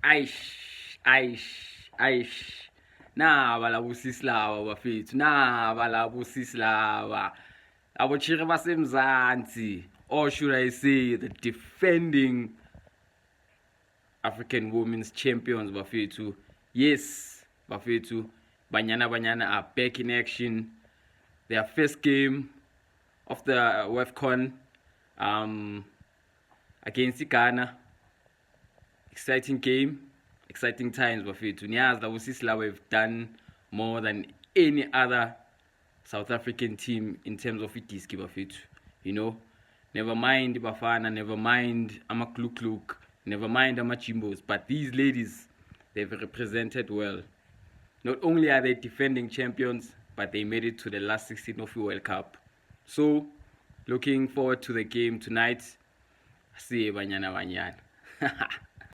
Aish. Naba labo sisilaba bafethu, naba labo sisilaba. Abochire basemzansi, or should I say the defending African Women's Champions bafethu. Yes, bafethu. Banyana are back in action. Their first game of the WAFCON against Ghana. Exciting game, exciting times bafethu. Niyazi labo sisilaba have done more than any other South African team in terms of idiski bafethu. You know, never mind Bafana, never mind Amakluk, never mind Amachimbos, but these ladies, they've represented well. Not only are they defending champions, but they made it to the last 16 of the World Cup. So, looking forward to the game tonight. See you, banyana.